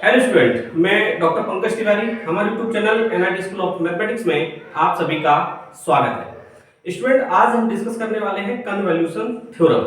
Hello student, मैं doctor Pankaj Tiwari. हमारे YouTube channel NIT school of mathematics में आप सभी का स्वागत है। स्टूडेंट, आज हम डिस्कस करने वाले हैं कन्वोल्यूशन थ्योरम।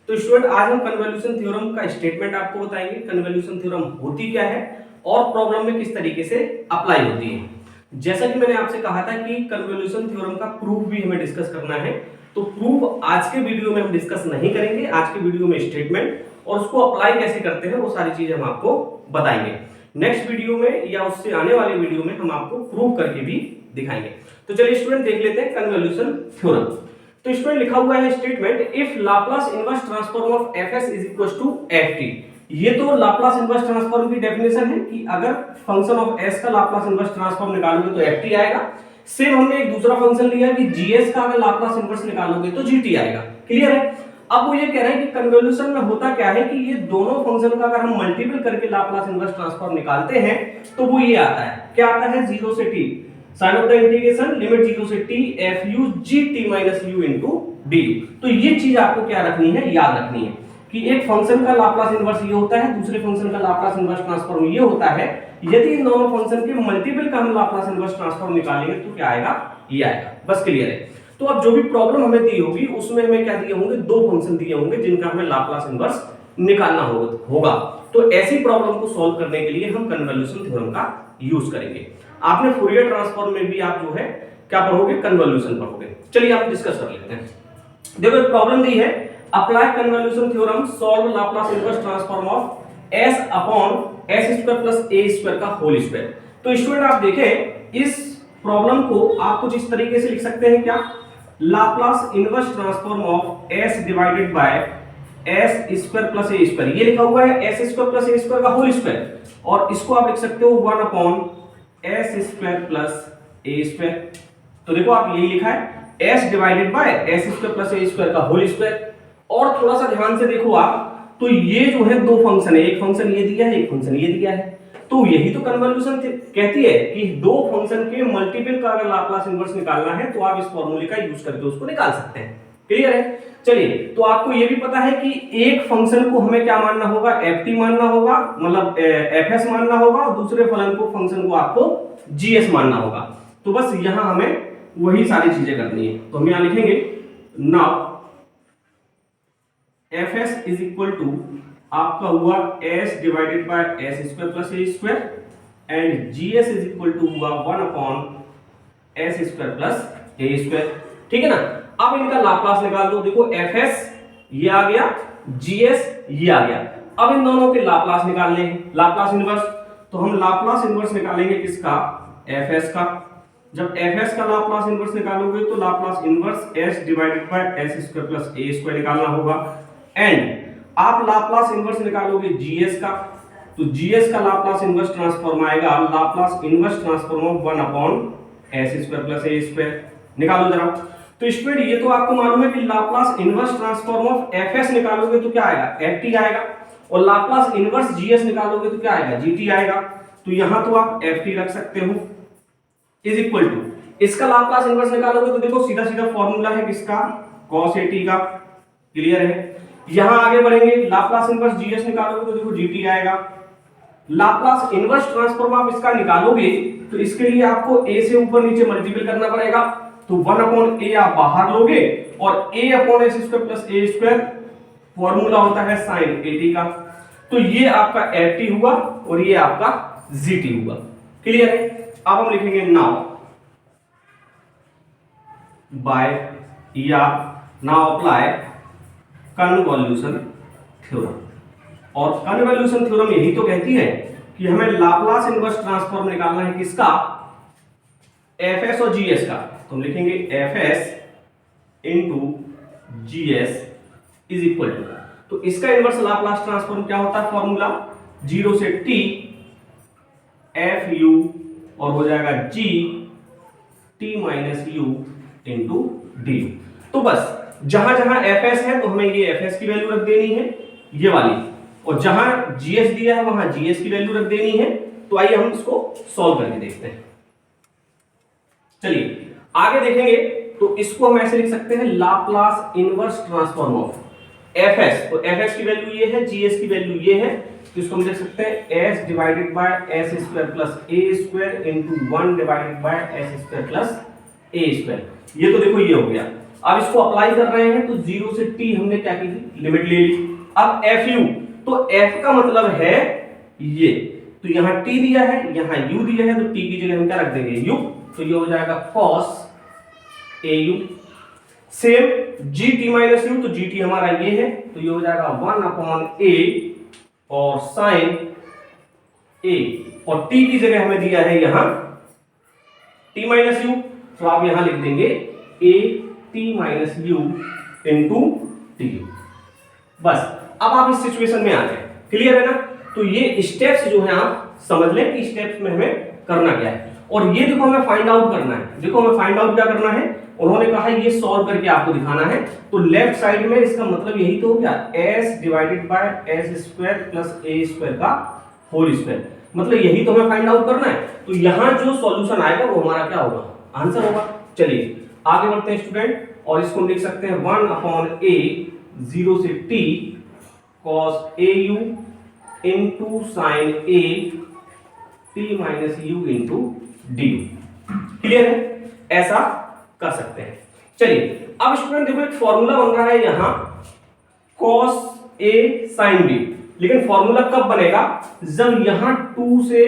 तो स्टूडेंट, आज हम कन्वोल्यूशन थ्योरम का स्टेटमेंट आपको बताएंगे, कन्वोल्यूशन थ्योरम होती क्या है और प्रॉब्लम में किस तरीके से अप्लाई होती है। जैसा कि मैंने आपसे कहा था कि कन्वोल्यूशन थ्योरम का प्रूफ भी हमें डिस्कस करना है, तो प्रूफ आज के वीडियो में हम डिस्कस नहीं करेंगे। आज के वीडियो में स्टेटमेंट और उसको अप्लाई कैसे करते हैं वो सारी चीजें हम आपको बताएंगे। नेक्स्ट वीडियो में या उससे आने वाले वीडियो में हम आपको प्रूव करके भी दिखाएंगे। तो चलिए स्टूडेंट देख लेते हैं कन्वोल्यूशन थ्योरम। तो स्टूडेंट लिखा हुआ है statement, if Laplace inverse transform of fs is equal to ft। ये तो लाप्लास इनवर्स ट्रांसफॉर्म की डेफिनेशन है कि अगर फंक्शन ऑफ s का लाप्लास इनवर्स ट्रांसफॉर्म निकालोगे तो ft आएगा। सेम हमने एक दूसरा फंक्शन लिया कि gs का अगर लाप्लास इनवर्स निकालोगे तो gt आएगा। क्लियर है? अब वो ये कह रहे हैं कि कन्वोल्यूशन में होता क्या है कि ये दोनों फंक्शन का अगर हम मल्टीपल करके लाप्लास इनवर्स ट्रांसफॉर्म निकालते हैं तो वो ये आता है। क्या आता है? 0 से t sine of the integration limit 0 से t fu gt minus u into du। तो ये चीज आपको क्या रखनी है, याद रखनी है कि एक फंक्शन का लाप्लास इनवर्स ये होता है, दूसरे फंक्शन का लाप्लास इनवर्स ट्रांसफॉर्म ये होता है। यदि इन दोनों फंक्शन के मल्टीपल का हम लाप्लास इनवर्स ट्रांसफॉर्म निकालेंगे तो क्या आएगा? ये आएगा। बस क्लियर है? तो अब जो भी प्रॉब्लम हमें दी होगी उसमें हमें क्या दिए होंगे? दो फंक्शन दिए होंगे जिनका हमें लाप्लास इनवर्स निकालना होगा। तो ऐसी प्रॉब्लम को सॉल्व करने के लिए हम कन्वोल्यूशन थ्योरम का यूज करेंगे। आपने फूरियर ट्रांसफॉर्म में भी आप जो है क्या पढ़ोगे? कन्वोल्यूशन पढ़ोगे। चलिए आप डिस्कस कर लेते हैं। देखो एक प्रॉब्लम दी है, apply convolution theorem solve Laplace inverse transform of s upon s square plus a square का होल स्क्वायर। तो स्टूडेंट आप देखें, इस प्रॉब्लम को आप कुछ इस तरीके से लिख सकते हैं, क्या? Laplace inverse transform of s divided by s square plus a square. ये लिखा हुआ है s square plus a square का होल स्क्वायर, और इसको आप लिख सकते हो 1 upon s square plus a square. तो देखो आप यही लिखा है s divided by s square plus a square का होल स्क्वायर। और थोड़ा सा ध्यान से देखो आप, तो ये जो है दो फंक्शन है, एक फंक्शन ये दिया है, एक फंक्शन ये दिया है। तो यही तो कन्वोल्यूशन कहती है कि दो फंक्शन के मल्टीपल का अगर लाप्लास इनवर्स निकालना है तो आप इस फॉर्मूले का यूज करके उसको निकाल सकते हैं। क्लियर है? चलिए, तो आपको ये भी पता है कि एक फंक्शन को हमें क्या मानना होगा? ft मानना होगा, मतलब fs मानना होगा, और दूसरे फंक्शन को आपको gs मानना होगा। तो बस यहां हमें वही सारी चीजें करनी है। तो हम यहां लिखेंगे now fs is equal to आपका हुआ s divided by s square plus a square and gs is equal to हुआ 1 upon s square plus a square. ठीक है ना? अब इनका लाप्लास निकाल दो। देखो fs ये आ गया, gs ये आ गया। अब इन दोनों के लाप्लास निकालने हैं, लाप्लास इनवर्स। तो हम लाप्लास इनवर्स निकालेंगे किसका? fs का। जब fs का लाप्लास इनवर्स निकालोगे तो Laplace inverse s divided by s square plus a square निकालना होगा। एंड आप लाप्लास इनवर्स निकालोगे gs का, तो gs का लाप्लास इनवर्स ट्रांसफॉर्म आएगा Laplace inverse transform of 1 upon s square plus a square. निकालो जरा। तो स्टूडेंट ये तो आपको मालूम है कि Laplace inverse transform of fs निकालोगे तो क्या आएगा? ft आएगा, और लाप्लास इनवर्स gs निकालोगे तो क्या आएगा? gt आएगा। तो यहां तो आप ft रख सकते हो इज इक्वल टू, इसका लाप्लास इनवर्स निकालोगे तो देखो सीधा सीधा फॉर्मूला है किसका? cos at का। क्लियर है? यहां आगे बढ़ेंगे, लाप्लास इनवर्स gs निकालोगे तो देखो gt आएगा। लाप्लास इनवर्स ट्रांसफॉर्म आप इसका निकालोगे तो इसके लिए आपको a से ऊपर नीचे मल्टीपल करना पड़ेगा। तो 1 अपॉन a आप बाहर लोगे और a upon s square plus a square formula होता है sin at का। तो ये आपका ft हुआ और ये आपका gt हुआ। क्लियर है? अब हम लिखेंगे नाउ बाय या नाउ अप्लाई कन्वोल्यूशन थ्योरम। और कन्वोल्यूशन थ्योरम यही तो कहती है कि हमें लाप्लास इनवर्स ट्रांसफॉर्म निकालना है किसका? fs और gs का। तो हम लिखेंगे fs into gs is equal to, तो इसका इनवर्स लाप्लास ट्रांसफॉर्म क्या होता है? फॉर्मूला 0 से t fu और हो जाएगा g t minus u into d। तो बस जहां जहां fs है तो हमें ये fs की वैल्यू रख देनी है, ये वाली, और जहां gs दिया है वहां gs की वैल्यू रख देनी है। तो आइए हम इसको सॉल्व करके देखते हैं। चलिए आगे देखेंगे, तो इसको हम ऐसे लिख सकते हैं Laplace inverse transform of fs। तो fs की वैल्यू ये है, gs की वैल्यू ये है, तो इसको हम लिख सकते हैं s divided by S square plus A square into 1 divided by S square plus A square. ये तो देखो ये हो गया। अब इसको अप्लाई कर रहे हैं तो 0 से t हमने क्या की लिमिट ले ली। अब fu, तो f का मतलब है ये, तो यहाँ t दिया है, यहाँ u दिया है, तो t की जगह हम क्या रख देंगे u, तो ये हो जाएगा cos au। Same gt minus u, तो gt हमारा ये है, तो ये हो जाएगा 1 अपॉन a और साइन a, और t की जगह हमें दिया है यहाँ t माइनस u, तो आप यहां लिख देंगे a t minus u into T. बस अब आप इस सिचुएशन में आ जाए, क्लियर है ना। तो ये स्टेप्स जो है आप समझ लें कि स्टेप्स में हमें करना क्या है। और ये देखो हमें फाइंड आउट करना है। देखो हमें फाइंड आउट क्या करना है, उन्होंने कहा ये सॉल्व करके आपको दिखाना है। तो लेफ्ट साइड में इसका मतलब यही तो हो गया, s divided by S square plus A square का होल स्क्वायर, मतलब यही तो हमें फाइंड आउट करना है। तो यहां जो सॉल्यूशन आएगा वो हमारा क्या होगा, आंसर होगा। चलिए आगे बढ़ते हैं स्टूडेंट, और इसको हम लिख सकते हैं 1 अपॉन a 0 से t cos au into sine a t minus u into D. Clear है, ऐसा कर सकते हैं। चलिए अब स्टूडेंट देखो एक फॉर्मूला बन रहा है यहाँ cos a sin b, लेकिन फॉर्मूला कब बनेगा, जब यहां 2 से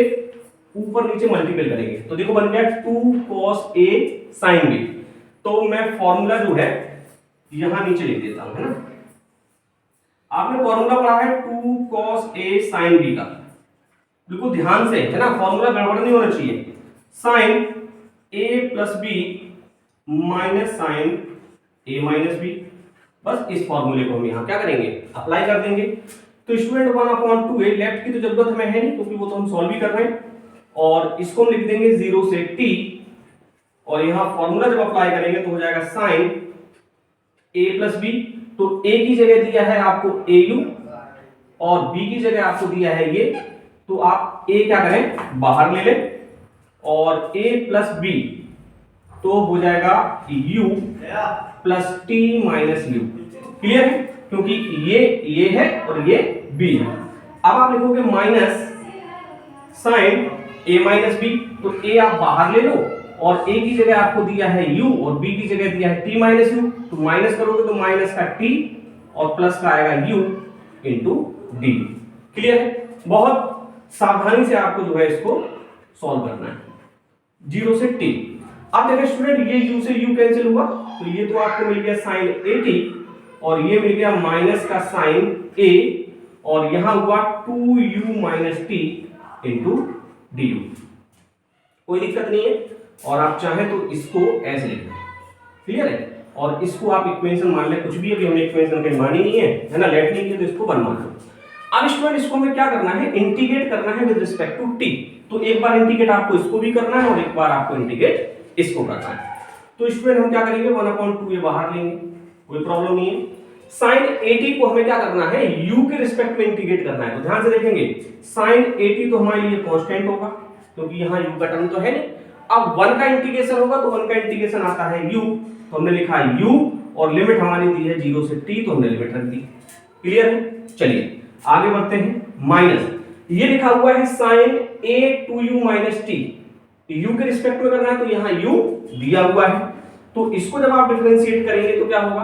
ऊपर नीचे मल्टीपल करेंगे। तो देखो बन गया 2 cos a sin b। तो मैं फॉर्मूला जो है यहां नीचे लिख देता हूं, है ना। आपने फॉर्मूला पढ़ा है 2 cos a sin b का, बिल्कुल ध्यान से, है ना, फॉर्मूला गड़बड़ नहीं होना चाहिए। sin a plus b minus sine a minus b, बस इस फॉर्मूले को हम यहां क्या करेंगे, अप्लाई कर देंगे। तो स्टूडेंट 1 अपॉन 2a, लेफ्ट की तो जरूरत हमें है नहीं क्योंकि वो तो हम सॉल्व ही कर रहे हैं, और इसको हम लिख देंगे 0 से t, और यहां फॉर्मूला जब अप्लाई करेंगे तो हो जाएगा साइन a प्लस b। तो a की जगह दिया है आपको au और b की जगह आपको दिया है ये, तो आप a क्या करें बाहर ले लें, और a प्लस b तो हो जाएगा u plus t minus u। Clear है, क्योंकि ये है और ये b है। अब आप लिखोगे minus sine a minus b, तो a आप बाहर ले लो, और a की जगह आपको दिया है u और b की जगह दिया है t माइनस u, तो माइनस करोगे तो माइनस का t और प्लस का आएगा u इंटू डी। क्लियर है, बहुत सावधानी से आपको जो है इसको सॉल्व करना है। 0 से t, अब देखिए स्टूडेंट ये u से u कैंसिल हुआ, तो ये तो आपको मिल गया साइन at, और ये मिल गया माइनस का साइन a, और यहां हुआ 2u minus t into D. कोई दिक्कत नहीं है, और आप चाहें तो इसको ऐसे लिख लें। क्लियर है, और इसको आप इक्वेशन मान लें, कुछ भी अभी हमने इक्वेशन कहीं मानी नहीं है ना, लेट नहीं की, तो इसको वन मान लो। अब स्टूडेंट इसको हमें क्या करना है, इंटीग्रेट करना है विद रिस्पेक्ट टू t। तो एक बार इंटीग्रेट आपको इसको भी करना है और एक बार आपको इंटीग्रेट इसको करना है। तो स्टूडेंट हम क्या करेंगे, 1/2 बाहर लेंगे, कोई प्रॉब्लम नहीं है। साइन 80 को हमें क्या करना है, u के रिस्पेक्ट में इंटीग्रेट करना है। तो ध्यान से देखेंगे, साइन 80 तो हमारे लिए कांस्टेंट होगा क्योंकि यहाँ u का टर्म तो है नहीं। अब 1 का इंटीग्रेशन होगा, तो 1 का इंटीग्रेशन आता है u, तो हमने लिखा है u, और लिमिट हमारी दी है 0 से t, तो हमने लिमिट रख दी। क्लियर है, चलिए आगे बढ़ते हैं। माइनस ये लिखा हुआ है sine a 2u minus t, u के रिस्पेक्ट में करना है, तो यहाँ u दिया हुआ है, तो इसको जब आप डिफरेंशिएट करेंगे तो क्या होगा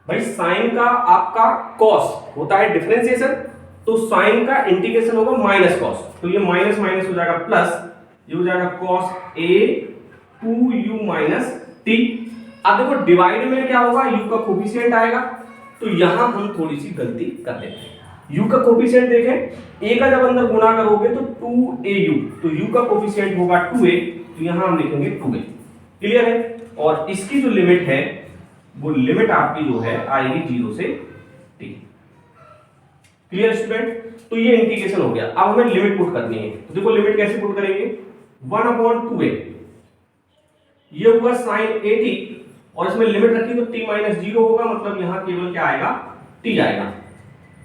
भाई, साइन का आपका कॉस होता है डिफरेंशिएशन, तो साइन का इंटीग्रेशन होगा माइनस कॉस, तो ये माइनस माइनस हो जाएगा प्लस, ये हो जाएगा cos a 2u minus t। अब देखो डिवाइड में क्या होगा, u का कोफिशिएंट आएगा, तो यहां हम थोड़ी सी गलती कर देते हैं। u का कोफिशिएंट देखें, a का जब अंदर गुणा करोगे तो 2au, तो u का कोफिशिएंट होगा 2a, तो यहां हम लिखेंगे 2a। क्लियर है, और इसकी जो लिमिट है वो लिमिट आपकी जो है आएगी 0 से t। क्लियर स्टूडेंट, तो ये इंटीग्रेशन हो गया। अब हमें लिमिट पुट करनी है, तो देखो लिमिट कैसे पुट करेंगे, 1/2a, ये हुआ साइन 80, और इसमें लिमिट रखी तो t माइनस 0 होगा, मतलब यहां केवल क्या आएगा, t आएगा।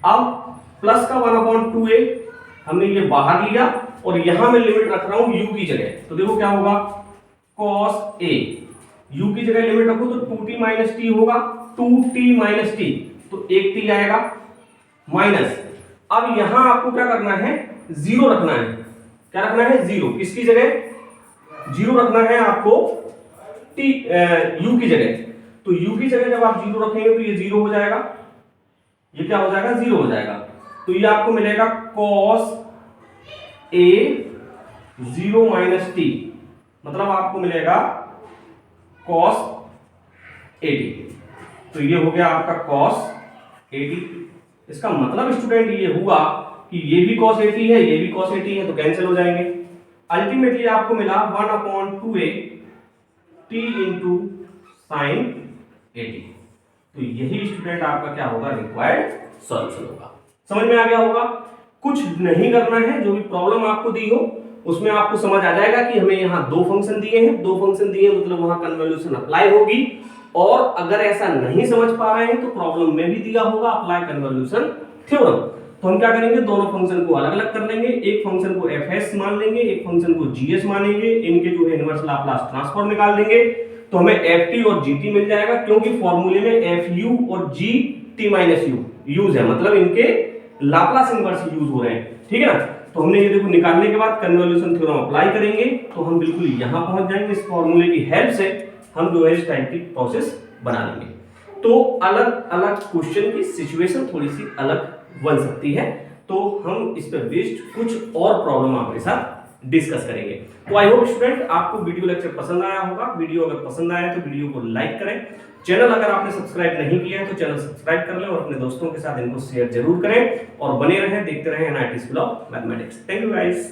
अब प्लस का 1/2a हमने ये बाहर लिया, और यहां मैं लिमिट रख रहा हूं u की जगह, तो देखो क्या होगा, cos a, u की जगह लिमिट रखो तो 2t माइनस t होगा, 2t माइनस t, तो 1t आएगा, माइनस अब यहां आपको क्या करना है, जीरो रखना है। क्या रखना है, जीरो। किसकी जगह जीरो रखना है आपको, यू की जगह। तो यू की जगह जब आप जीरो रखेंगे तो ये जीरो हो जाएगा, ये क्या हो जाएगा, जीरो हो जाएगा। तो ये आपको मिलेगा cos a zero minus T, मतलब आपको मिलेगा cos 80। तो ये हो गया आपका cos 80। इसका मतलब स्टूडेंट ये हुआ कि ये भी cos 80 है, ये भी cos 80 है, तो कैंसिल हो जाएंगे। अल्टीमेटली आपको मिला 1/2a t इंटू साइन 80। तो यही स्टूडेंट आपका क्या होगा, रिक्वायर्ड सॉल्यूशन होगा। समझ में आ गया होगा। कुछ नहीं करना है, जो भी प्रॉब्लम आपको दी हो उसमें आपको समझ आ जाएगा कि हमें यहाँ दो फंक्शन दिए हैं, दो फंक्शन दिए मतलब वहां कन्वोल्यूशन अप्लाई होगी। और अगर ऐसा नहीं समझ पा रहे हैं तो प्रॉब्लम में भी दिया होगा अप्लाई कन्वोल्यूशन थ्योरम। तो हम क्या करेंगे, दोनों फंक्शन को अलग अलग कर लेंगे। एक फंक्शन को fs मान लेंगे, एक फंक्शन को gs मानेंगे, इनके जो है इनवर्स लाप्लास ट्रांसफॉर्म निकाल देंगे तो हमें ft और gt मिल जाएगा, क्योंकि फॉर्मूले में fu और gt माइनस u यूज है, मतलब इनके लाप्लास इनवर्स यूज हो रहे हैं। ठीक है ना। तो हमने ये देखो निकालने के बाद कन्वोल्यूशन थ्योरम अप्लाई करेंगे तो हम बिल्कुल यहां पहुंच जाएंगे। इस फॉर्मूले की हेल्प से हम जो है इस टाइप की प्रोसेस बना लेंगे। तो अलग अलग क्वेश्चन की सिचुएशन थोड़ी सी अलग बन सकती है, तो हम इस पर बेस्ड कुछ और प्रॉब्लम आपके साथ डिस्कस करेंगे। तो आई होप स्टूडेंट आपको वीडियो लेक्चर पसंद आया होगा। वीडियो अगर पसंद आया तो वीडियो को लाइक करें। चैनल अगर आपने सब्सक्राइब नहीं किया है तो चैनल सब्सक्राइब कर लें और अपने दोस्तों के साथ इनको शेयर जरूर करें और बने रहें, देखते रहें NIT school of mathematics. Thank you guys.